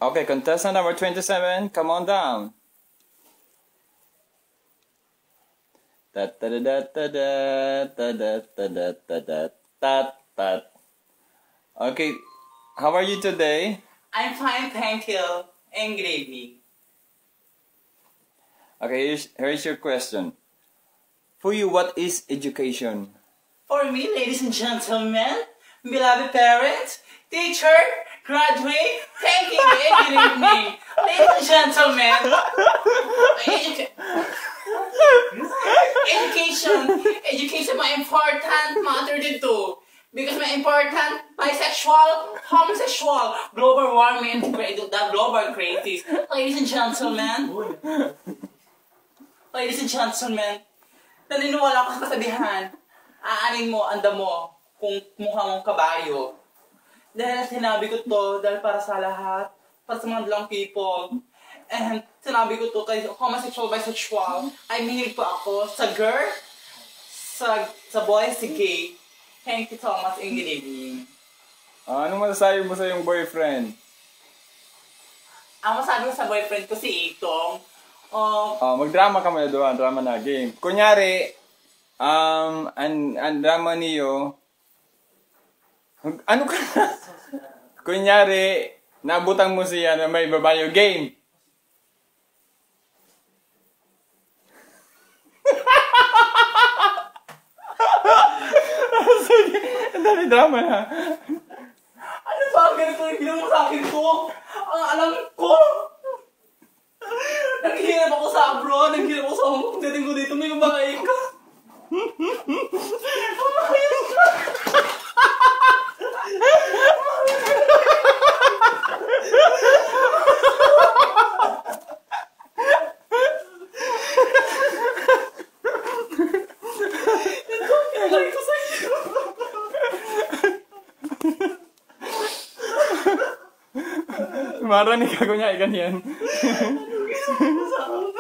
Okay, contestant number 27, come on down. Okay, how are you today? I'm fine, thank you. And good evening. Okay, here's your question. For you, what is education? For me, ladies and gentlemen, beloved parents, teacher, graduate, thank you and good evening. Ladies and gentlemen, education my important matter dito. Because my important bisexual, homosexual, global warming, and the global crisis. Ladies and gentlemen, naniniwala ako sa kasabihan, aanin mo, anda mo, kung mukha mong kabayo. Dahil sinabi ko to, dahil para sa lahat, para sa mga blank people. And sinabi ko to kay homosexual, bisexual, ay mahilig po ako sa girl, sa boy, si gay. Thank you so much and good evening. Anong masasabi mo sa iyong boyfriend? Ang masabi ko sa boyfriend ko si Itong, magdrama ka muna doon, drama na game. Kunyari, ang drama niyo, ano ka na? Kunyari, nabutang mo siya na may babayo game. Sige, ang dami drama na. ano ba ang ganito yung ginawa mo sa akin ko? Ang alam ko! Naghihirap ako sa abroad, naghihirap ako sa Hong Kong, dating ko dito, may babae ka. Umayos ka! Ito sa iyo. Marah nih kakunya ikan yan. Ano ginawa mo sa akin?